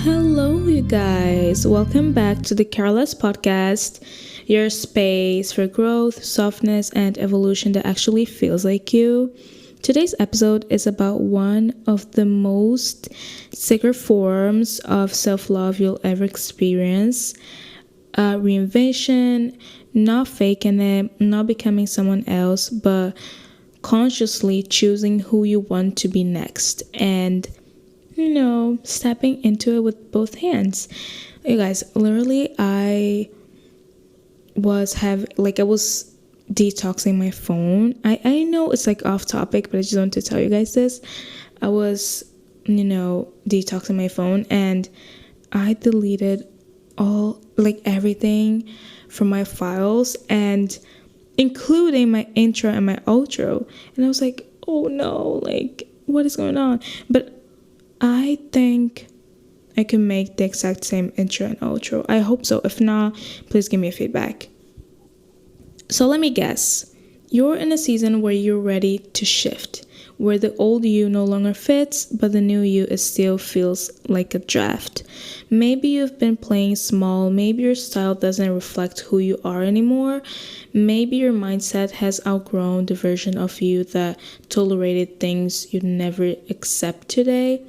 Hello, you guys. Welcome back to the Careless Podcast, your space for growth, softness, and evolution that actually feels like you. Today's episode is about one of the most sacred forms of self love you'll ever experience, reinvention, not faking it, not becoming someone else, but consciously choosing who you want to be next. And stepping into it with both hands. You guys, literally, I was detoxing my phone. I know it's like off topic, but I just want to tell you guys this. I was, detoxing my phone and I deleted everything from my files and including my intro and my outro. And I was like, oh no, what is going on? But I think I can make the exact same intro and outro. I hope so. If not, please give me a feedback. So let me guess. You're in a season where you're ready to shift, where the old you no longer fits, but the new you still feels like a draft. Maybe you've been playing small, maybe your style doesn't reflect who you are anymore, maybe your mindset has outgrown the version of you that tolerated things you'd never accept today.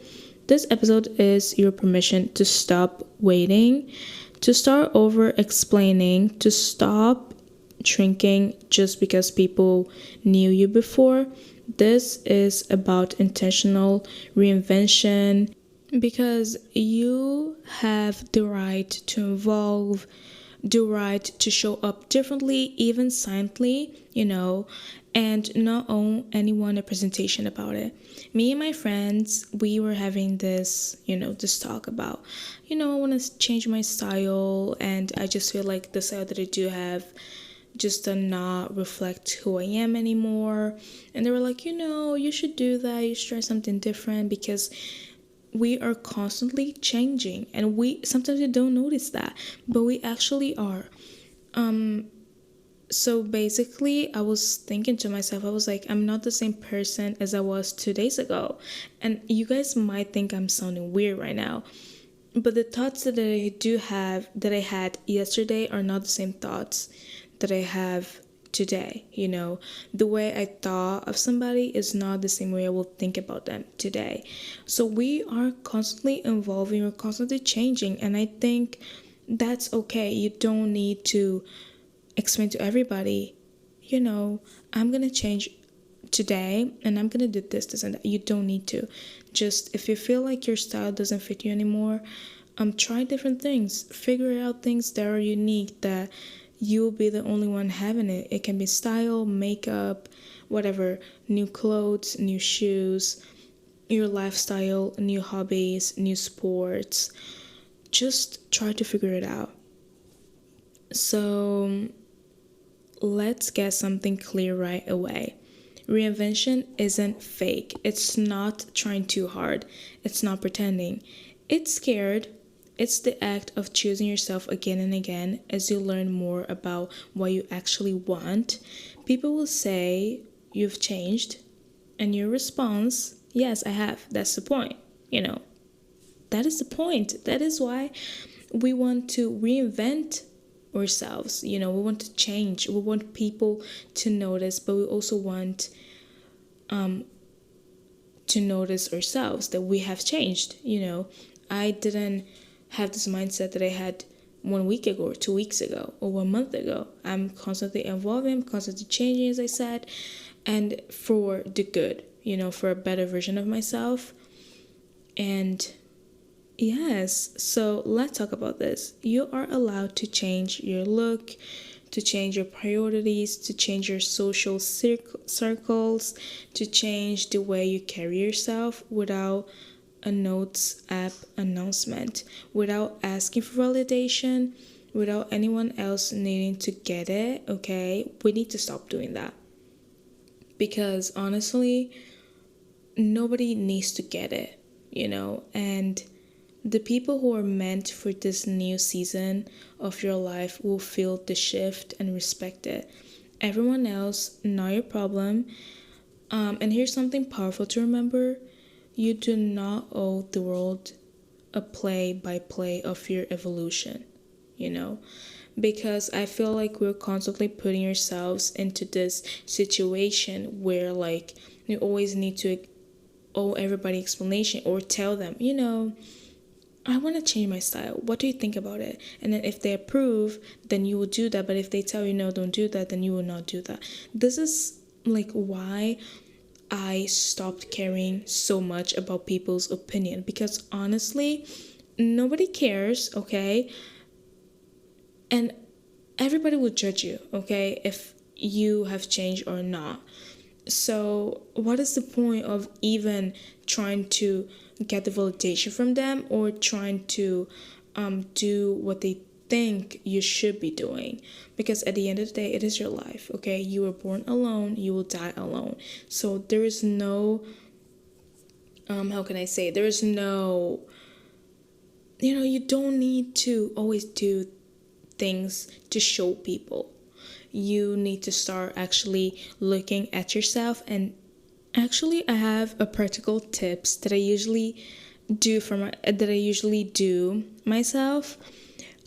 This episode is your permission to stop waiting, to start over explaining, to stop shrinking just because people knew you before. This is about intentional reinvention because you have the right to evolve, the right to show up differently, even silently, and not owe anyone a presentation about it. Me and my friends, we were having this talk about, I want to change my style, and I just feel like the style that I do have just does not reflect who I am anymore. And they were like, you should do that, you should try something different because we are constantly changing and we sometimes we don't notice that, but we actually are. So basically I was thinking to myself, I was like, I'm not the same person as I was 2 days ago. And you guys might think I'm sounding weird right now, but the thoughts that I had yesterday are not the same thoughts that I have today. The way I thought of somebody is not the same way I will think about them today. So we are constantly evolving, we're constantly changing, and I think that's okay. You don't need to explain to everybody, I'm gonna change today and I'm gonna do this and that. You don't need to. Just if you feel like your style doesn't fit you anymore, try different things, figure out things that are unique, that you'll be the only one having it. It can be style, makeup, whatever, new clothes, new shoes, your lifestyle, new hobbies, new sports. Just try to figure it out. So let's get something clear right away. Reinvention isn't fake. It's not trying too hard. It's not pretending. It's scared. It's the act of choosing yourself again and again as you learn more about what you actually want. People will say, you've changed. And your response, yes, I have. That's the point. That is the point. That is why we want to reinvent ourselves. We want to change. We want people to notice, but we also want to notice ourselves that we have changed. I didn't have this mindset that I had 1 week ago or 2 weeks ago or 1 month ago. I'm constantly evolving, I'm constantly changing, as I said, and for the good, for a better version of myself. And yes, so let's talk about this. You are allowed to change your look, to change your priorities, to change your social circles, to change the way you carry yourself without a notes app announcement, without asking for validation, without anyone else needing to get it, okay? We need to stop doing that. Because honestly, nobody needs to get it, and the people who are meant for this new season of your life will feel the shift and respect it. Everyone else, not your problem. And here's something powerful to remember. You do not owe the world a play by play of your evolution, you know? Because I feel like we're constantly putting ourselves into this situation where like you always need to owe everybody explanation or tell them, I want to change my style. What do you think about it? And then if they approve, then you will do that. But if they tell you no, don't do that, then you will not do that. This is like why I stopped caring so much about people's opinion, because honestly, nobody cares, okay? And everybody will judge you, okay, if you have changed or not. So what is the point of even trying to get the validation from them, or trying to do what they think you should be doing? Because at the end of the day, it is your life, okay? You were born alone, you will die alone. So there is no how can I say, there is no, you don't need to always do things to show people. You need to start actually looking at yourself. And actually, I have a practical tips that I usually do myself.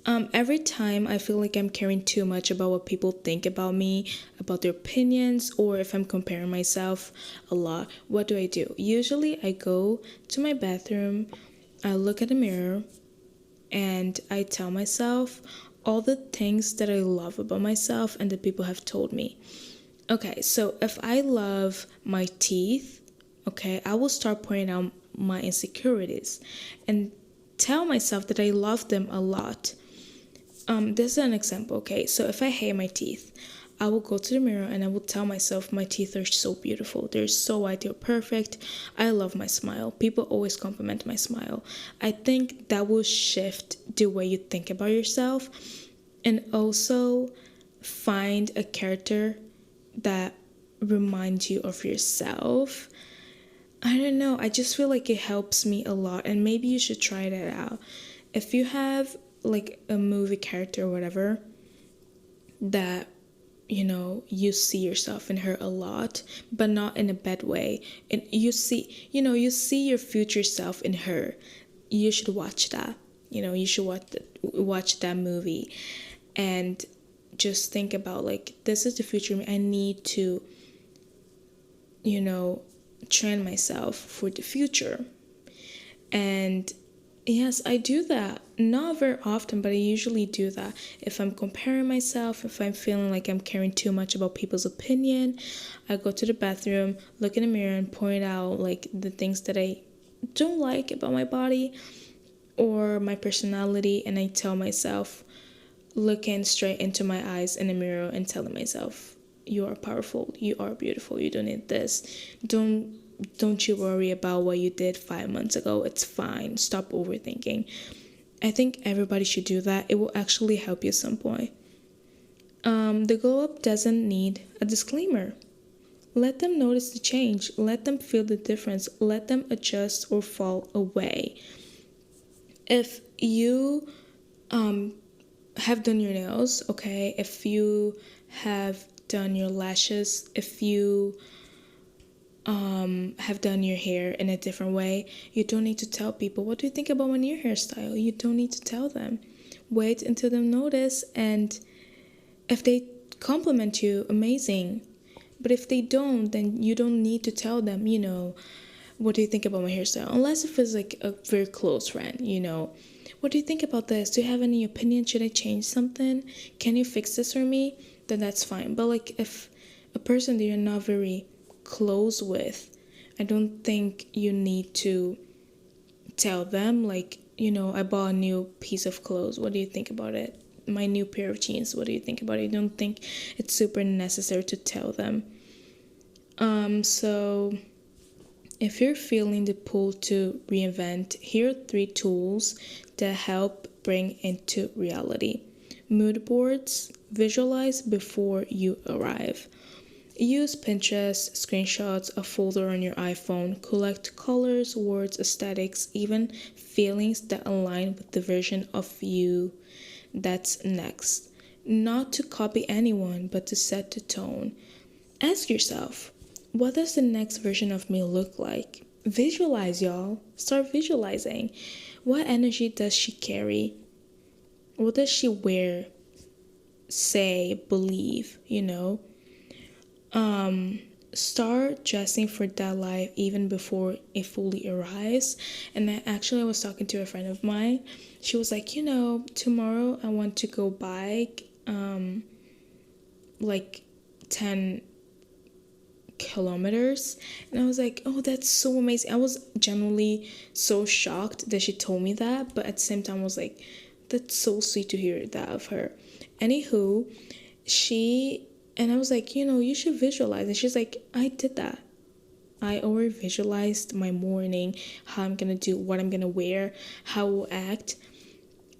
Every time I feel like I'm caring too much about what people think about me, about their opinions, or if I'm comparing myself a lot, what do? Usually I go to my bathroom, I look at the mirror, and I tell myself all the things that I love about myself and that people have told me. Okay, so if I love my teeth, okay, I will start pointing out my insecurities and tell myself that I love them a lot. This is an example, okay? So if I hate my teeth, I will go to the mirror and I will tell myself my teeth are so beautiful. They're so white, they're perfect. I love my smile. People always compliment my smile. I think that will shift the way you think about yourself, and also find a character that reminds you of yourself. I don't know. I just feel like it helps me a lot, and maybe you should try that out. If you have like a movie character or whatever that you see yourself in her a lot, but not in a bad way, and you see your future self in her, you should watch that. You should watch that movie and just think about, like, this is the future me. I need to train myself for the future. And yes, I do that. Not very often, but I usually do that. If I'm comparing myself, if I'm feeling like I'm caring too much about people's opinion, I go to the bathroom, look in the mirror, and point out like the things that I don't like about my body or my personality, and I tell myself, looking straight into my eyes in the mirror and telling myself, you are powerful, you are beautiful, you don't need this. Don't you worry about what you did 5 months ago. It's fine. Stop overthinking. I think everybody should do that. It will actually help you at some point. The glow up doesn't need a disclaimer. Let them notice the change. Let them feel the difference. Let them adjust or fall away. If you have done your nails, okay, if you have done your lashes, if you have done your hair in a different way, you don't need to tell people, what do you think about my new hairstyle? You don't need to tell them. Wait until they notice, and if they compliment you, amazing. But if they don't, then you don't need to tell them, what do you think about my hairstyle? Unless if it's like a very close friend, what do you think about this? Do you have any opinion? Should I change something? Can you fix this for me? Then that's fine. But like if a person that you're not very close with, I don't think you need to tell them, like, I bought a new piece of clothes. What do you think about it? My new pair of jeans. What do you think about it? I don't think it's super necessary to tell them. So if you're feeling the pull to reinvent, here are 3 tools that help bring into reality. Mood boards. Visualize before you arrive. Use Pinterest, screenshots, a folder on your iPhone. Collect colors, words, aesthetics, even feelings that align with the version of you that's next. Not to copy anyone, but to set the tone. Ask yourself, what does the next version of me look like? Visualize, y'all. Start visualizing. what energy does she carry? What does she wear, say, believe, Start dressing for that life even before it fully arrives. And I was talking to a friend of mine. She was like, tomorrow I want to go bike like 10 kilometers. And I was like, oh, that's so amazing. I was genuinely so shocked that she told me that, but at the same time I was like, that's so sweet to hear that of her. Anywho, and I was like, you should visualize. And she's like, I did that. I already visualized my morning, how I'm gonna do, what I'm gonna wear, how I will act.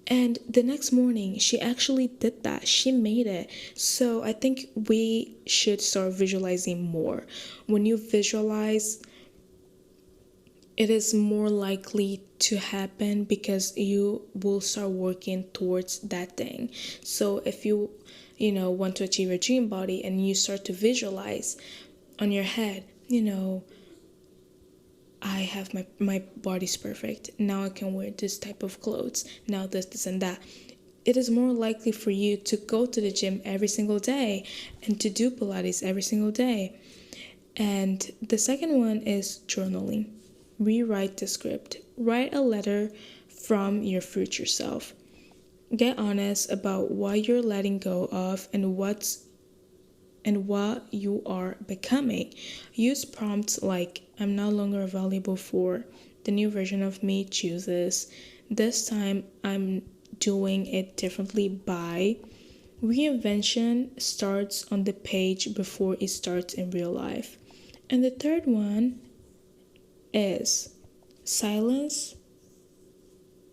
And the next morning, she actually did that. She made it. So I think we should start visualizing more. When you visualize, it is more likely to happen because you will start working towards that thing. So if you want to achieve your dream body and you start to visualize on your head, I have my body's perfect. Now I can wear this type of clothes. Now this and that. It is more likely for you to go to the gym every single day and to do Pilates every single day. And the second one is journaling. Rewrite the script. Write a letter from your future self. Get honest about what you're letting go of and what you are becoming. Use prompts like, I'm no longer available for, the new version of me chooses, this time I'm doing it differently by. Reinvention starts on the page before it starts in real life. And the third one is silence,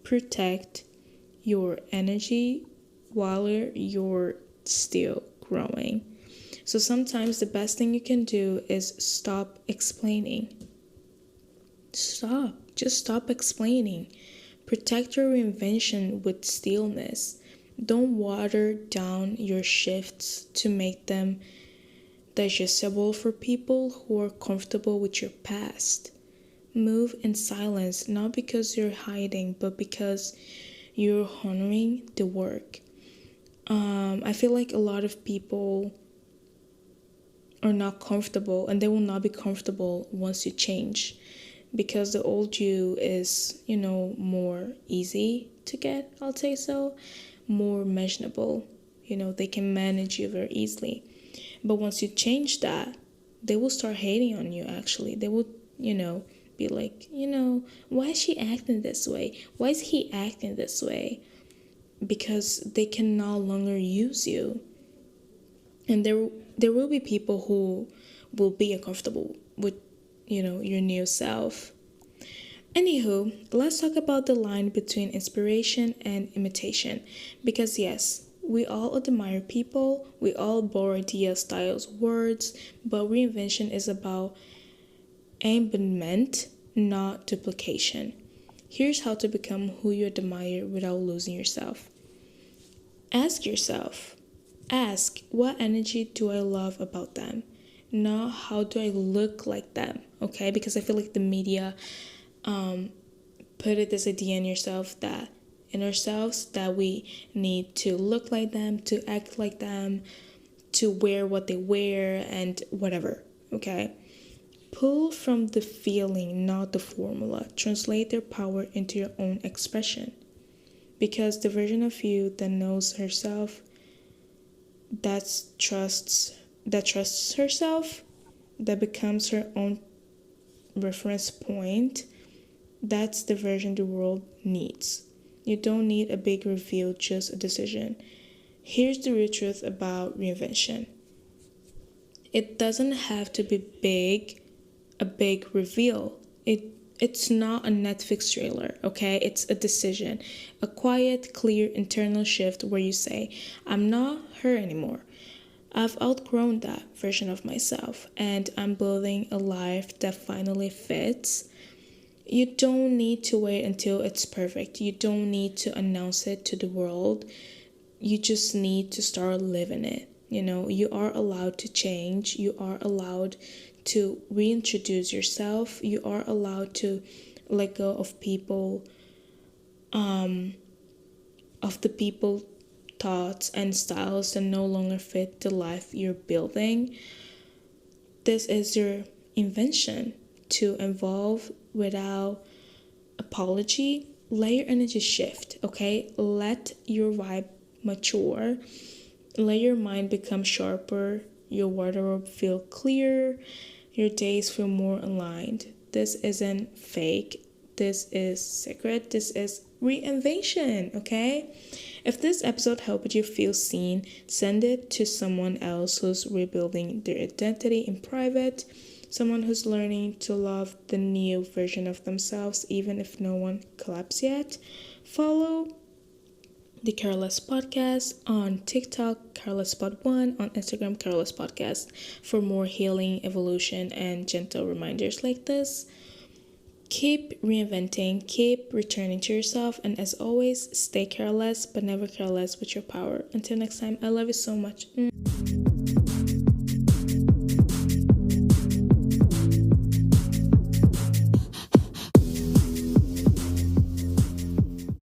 protect your energy while you're still growing. So sometimes the best thing you can do is stop explaining. Just stop explaining. Protect your reinvention with stillness. Don't water down your shifts to make them digestible for people who are comfortable with your past. Move in silence, not because you're hiding, but because you're honoring the work. I feel like a lot of people are not comfortable, and they will not be comfortable once you change, because the old you is, more easy to get, I'll say so, more measurable. They can manage you very easily. But once you change that, they will start hating on you, actually. They will, be like, why is she acting this way? Why is he acting this way? Because they can no longer use you. And there will be people who will be uncomfortable with, your new self. Anywho, let's talk about the line between inspiration and imitation. Because yes, we all admire people, we all borrow ideas, styles, words, but reinvention is about embodiment, not duplication. Here's how to become who you admire without losing yourself. Ask yourself, what energy do I love about them? Not how do I look like them, okay? Because I feel like the media put it this idea in ourselves that we need to look like them, to act like them, to wear what they wear and whatever, okay? Pull from the feeling, not the formula. Translate their power into your own expression. Because the version of you that knows herself, that trusts herself, that becomes her own reference point, that's the version the world needs. You don't need a big reveal, just a decision. Here's the real truth about reinvention. It doesn't have to be a big reveal. It's not a Netflix trailer, okay? It's a decision. A quiet, clear internal shift where you say, I'm not her anymore. I've outgrown that version of myself, and I'm building a life that finally fits. You don't need to wait until it's perfect. You don't need to announce it to the world. You just need to start living it. You are allowed to change. You are allowed to reintroduce yourself. You are allowed to let go of people of the people, thoughts, and styles that no longer fit the life you're building. This is your invention to evolve without apology. Let your energy shift, okay? Let your vibe mature. Let your mind become sharper, your wardrobe feel clearer, your days feel more aligned. This isn't fake. This is sacred. This is reinvention, okay? If this episode helped you feel seen, send it to someone else who's rebuilding their identity in private, someone who's learning to love the new version of themselves, even if no one claps yet. Follow the Careless Podcast on TikTok, CarelessPod1, on Instagram, Careless Podcast, for more healing, evolution, and gentle reminders like this. Keep reinventing, keep returning to yourself, and as always, stay careless, but never careless with your power. Until next time, I love you so much.